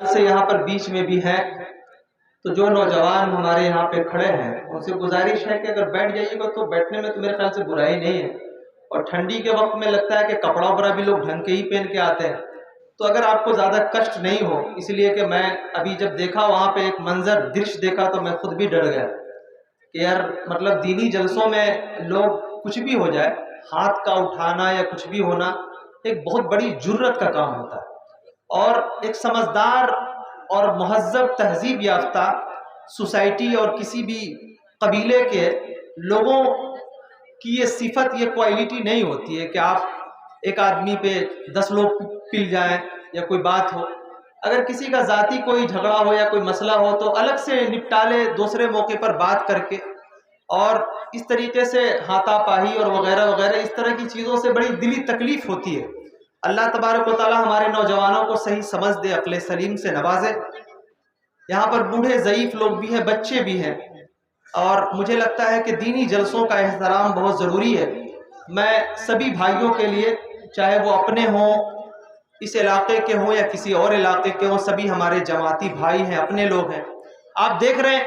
سے یہاں پر بیچ میں بھی ہے، تو جو نوجوان ہمارے یہاں پہ کھڑے ہیں ان سے گزارش ہے کہ اگر بیٹھ جائیے گا تو بیٹھنے میں تو میرے خیال سے برائی نہیں ہے، اور ٹھنڈی کے وقت میں لگتا ہے کہ کپڑا وپڑا بھی لوگ ڈھنگ کے ہی پہن کے آتے ہیں، تو اگر آپ کو زیادہ کشٹ نہیں ہو، اس لیے کہ میں ابھی جب دیکھا وہاں پہ ایک منظر درش دیکھا تو میں خود بھی ڈر گیا کہ یار مطلب دینی جلسوں میں لوگ کچھ بھی ہو جائے، ہاتھ کا اٹھانا یا کچھ بھی ہونا ایک بہت بڑی جرت کا کام ہوتا ہے، اور ایک سمجھدار اور مہذب تہذیب یافتہ سوسائٹی اور کسی بھی قبیلے کے لوگوں کی یہ صفت، یہ کوالٹی نہیں ہوتی ہے کہ آپ ایک آدمی پہ 10 لوگ پل جائیں یا کوئی بات ہو، اگر کسی کا ذاتی کوئی جھگڑا ہو یا کوئی مسئلہ ہو تو الگ سے نپٹا لے دوسرے موقع پر بات کر کے، اور اس طریقے سے ہاتھا پاہی اور وغیرہ وغیرہ اس طرح کی چیزوں سے بڑی دلی تکلیف ہوتی ہے۔ اللہ تبارک و تعالی ہمارے نوجوانوں کو صحیح سمجھ دے، عقل سلیم سے نوازے۔ یہاں پر بوڑھے ضعیف لوگ بھی ہیں، بچے بھی ہیں، اور مجھے لگتا ہے کہ دینی جلسوں کا احترام بہت ضروری ہے۔ میں سبھی بھائیوں کے لیے، چاہے وہ اپنے ہوں، اس علاقے کے ہوں یا کسی اور علاقے کے ہوں، سبھی ہمارے جماعتی بھائی ہیں، اپنے لوگ ہیں۔ آپ دیکھ رہے ہیں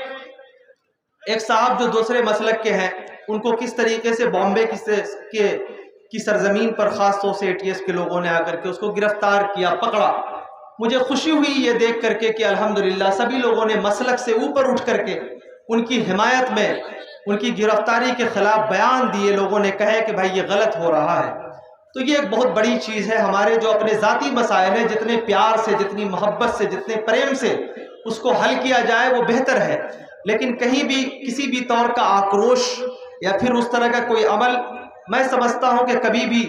ایک صاحب جو دوسرے مسلک کے ہیں، ان کو کس طریقے سے بامبے کی سرزمین پر خاص طور سے ATS کے لوگوں نے آ کر کے اس کو گرفتار کیا، پکڑا۔ مجھے خوشی ہوئی یہ دیکھ کر کے کہ الحمدللہ سبھی لوگوں نے مسلک سے اوپر اٹھ کر کے ان کی حمایت میں، ان کی گرفتاری کے خلاف بیان دیے، لوگوں نے کہے کہ بھائی یہ غلط ہو رہا ہے۔ تو یہ ایک بہت بڑی چیز ہے۔ ہمارے جو اپنے ذاتی مسائل ہیں، جتنے پیار سے، جتنی محبت سے، جتنے پریم سے اس کو حل کیا جائے وہ بہتر ہے، لیکن کہیں بھی کسی بھی طور کا آکروش یا پھر اس طرح کا کوئی عمل، میں سمجھتا ہوں کہ کبھی بھی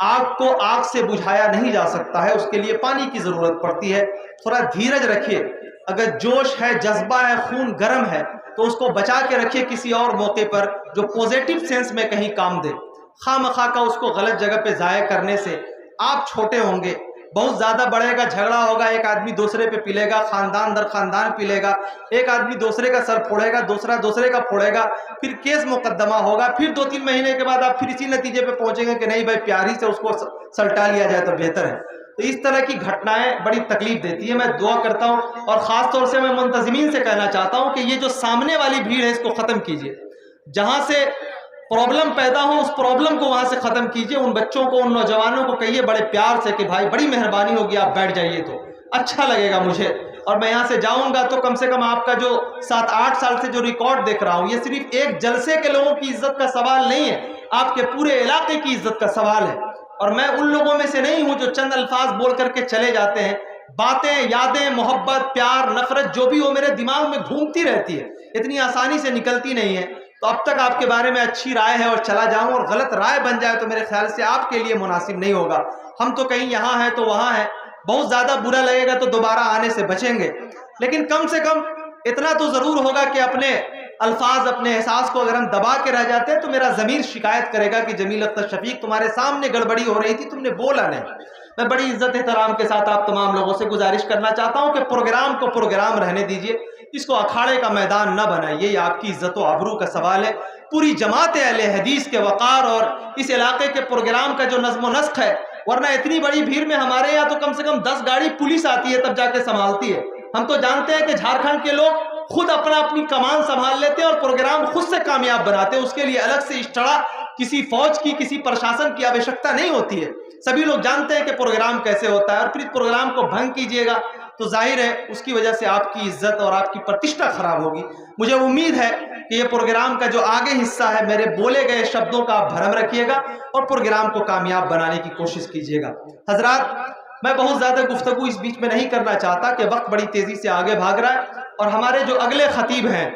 آگ کو آگ سے بجھایا نہیں جا سکتا ہے، اس کے لیے پانی کی ضرورت پڑتی ہے۔ تھوڑا دھیرج رکھیے، اگر جوش ہے، جذبہ ہے، خون گرم ہے تو اس کو بچا کے رکھیے کسی اور موقع پر جو پوزیٹو سینس میں کہیں کام دے۔ خواہ مخواہ کا اس کو غلط جگہ پہ ضائع کرنے سے آپ چھوٹے ہوں گے، بہت زیادہ بڑھے گا، جھگڑا ہوگا، ایک آدمی دوسرے پہ پلے گا، خاندان در خاندان پلے گا، ایک آدمی دوسرے کا سر پھوڑے گا، دوسرا دوسرے کا پھوڑے گا، پھر کیس مقدمہ ہوگا، پھر 2-3 مہینے کے بعد آپ پھر اسی نتیجے پہ پہنچیں گے کہ نہیں بھائی پیاری سے اس کو سلٹا لیا جائے تو بہتر ہے۔ تو اس طرح کی گھٹنائیں بڑی تکلیف دیتی ہے۔ میں دعا کرتا ہوں، اور خاص طور سے میں منتظمین سے کہنا چاہتا ہوں کہ یہ جو سامنے والی بھیڑ ہے اس کو ختم کیجیے، جہاں سے پرابلم پیدا ہو اس پرابلم کو وہاں سے ختم کیجیے۔ ان بچوں کو، ان نوجوانوں کو کہیے بڑے پیار سے کہ بھائی بڑی مہربانی ہوگی آپ بیٹھ جائیے تو اچھا لگے گا مجھے، اور میں یہاں سے جاؤں گا تو کم سے کم آپ کا جو 7-8 سال سے جو ریکارڈ دیکھ رہا ہوں، یہ صرف ایک جلسے کے لوگوں کی عزت کا سوال نہیں ہے، آپ کے پورے علاقے کی عزت کا سوال ہے۔ اور میں ان لوگوں میں سے نہیں ہوں جو چند الفاظ بول کر کے چلے جاتے ہیں، باتیں، یادیں، محبت، پیار، نفرت جو بھی ہو میرے دماغ میں گھومتی رہتی ہے، اتنی آسانی سے نکلتی نہیں ہے۔ تو اب تک آپ کے بارے میں اچھی رائے ہے اور چلا جاؤں، اور غلط رائے بن جائے تو میرے خیال سے آپ کے لیے مناسب نہیں ہوگا۔ ہم تو کہیں یہاں ہیں تو وہاں ہیں، بہت زیادہ برا لگے گا تو دوبارہ آنے سے بچیں گے، لیکن کم سے کم اتنا تو ضرور ہوگا کہ اپنے الفاظ، اپنے احساس کو اگر ہم دبا کے رہ جاتے ہیں تو میرا ضمیر شکایت کرے گا کہ جمیل اختر شفیق تمہارے سامنے گڑبڑی ہو رہی تھی، تم نے بولا نہیں۔ میں بڑی عزت احترام کے ساتھ آپ تمام لوگوں سے گزارش کرنا چاہتا ہوں کہ پروگرام کو پروگرام رہنے دیجیے، اس کو اکھاڑے کا میدان نہ بنائیے، یہ آپ کی عزت و آبرو کا سوال ہے۔ پوری جماعت اہل حدیث کے وقار اور اس علاقے کے پروگرام کا جو نظم و نسق ہے، ورنہ اتنی بڑی بھیڑ میں ہمارے یہاں تو کم سے کم 10 گاڑی پولیس آتی ہے تب جا کے سنبھالتی ہے۔ ہم تو جانتے ہیں کہ جھارکھنڈ کے لوگ خود اپنی کمان سنبھال لیتے ہیں اور پروگرام خود سے کامیاب بناتے ہیں، اس کے لیے الگ سے اسٹڑا کسی فوج کی، کسی پرشاسن کی آوشکتا نہیں ہوتی ہے۔ سبھی لوگ جانتے ہیں کہ پروگرام کیسے ہوتا ہے، اور پھر پروگرام کو بھنگ کیجیے گا تو ظاہر ہے اس کی وجہ سے آپ کی عزت اور آپ کی پرتشٹھا خراب ہوگی۔ مجھے امید ہے کہ یہ پروگرام کا جو آگے حصہ ہے، میرے بولے گئے شبدوں کا آپ بھرم رکھیے گا اور پروگرام کو کامیاب بنانے کی کوشش کیجیے گا۔ حضرات، میں بہت زیادہ گفتگو اس بیچ میں نہیں کرنا چاہتا کہ وقت بڑی تیزی سے آگے بھاگ رہا ہے، اور ہمارے جو اگلے خطیب ہیں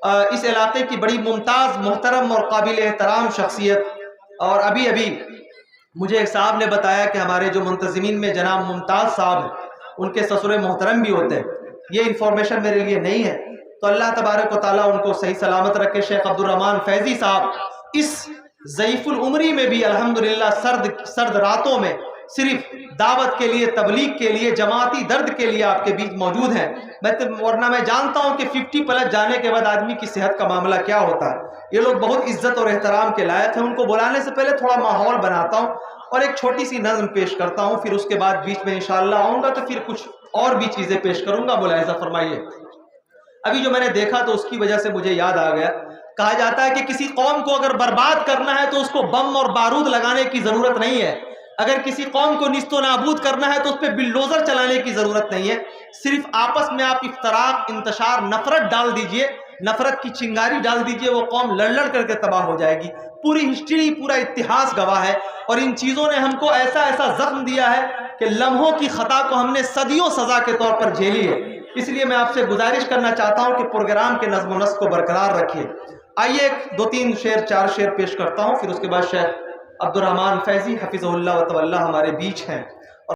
اس علاقے کی بڑی ممتاز، محترم اور قابل احترام شخصیت، اور ابھی مجھے ایک صاحب نے بتایا کہ ہمارے جو منتظمین میں جناب ممتاز صاحب ہیں ان کے سسر محترم بھی ہوتے ہیں، یہ انفارمیشن میرے لیے نہیں ہے، تو اللہ تبارک و تعالیٰ ان کو صحیح سلامت رکھے۔ شیخ عبدالرحمن فیضی صاحب اس ضعیف العمری میں بھی الحمدللہ سرد راتوں میں صرف دعوت کے لیے، تبلیغ کے لیے، جماعتی درد کے لیے آپ کے بیچ موجود ہیں۔ ورنہ میں جانتا ہوں کہ 50 پلس جانے کے بعد آدمی کی صحت کا معاملہ کیا ہوتا ہے۔ یہ لوگ بہت عزت اور احترام کے لائق ہیں، ان کو بلانے سے پہلے تھوڑا ماحول بناتا ہوں، اور ایک چھوٹی سی نظم پیش کرتا ہوں، پھر اس کے بعد بیچ میں انشاءاللہ آؤں گا تو پھر کچھ اور بھی چیزیں پیش کروں گا، ملاحظہ فرمائیے۔ ابھی جو میں نے دیکھا تو اس کی وجہ سے مجھے یاد آ گیا، کہا جاتا ہے کہ کسی قوم کو اگر برباد کرنا ہے تو اس کو بم اور بارود لگانے کی ضرورت نہیں ہے، اگر کسی قوم کو نیست و نابود کرنا ہے تو اس پہ بلڈوزر چلانے کی ضرورت نہیں ہے، صرف آپس میں آپ افتراق، انتشار، نفرت ڈال دیجئے، نفرت کی چنگاری ڈال دیجئے، وہ قوم لڑ لڑ کر کے تباہ ہو جائے گی۔ پوری ہسٹری، پورا اتہاس گواہ ہے، اور ان چیزوں نے ہم کو ایسا ایسا زخم دیا ہے کہ لمحوں کی خطا کو ہم نے صدیوں سزا کے طور پر جھیلی ہے۔ اس لیے میں آپ سے گزارش کرنا چاہتا ہوں کہ پروگرام کے نظم و نسق کو برقرار رکھیے۔ آئیے ایک 2-3 شعر 4 شعر پیش کرتا ہوں، پھر اس کے بعد شیخ عبد الرحمن فیضی حفظہ اللہ و تولیٰ ہمارے بیچ ہیں۔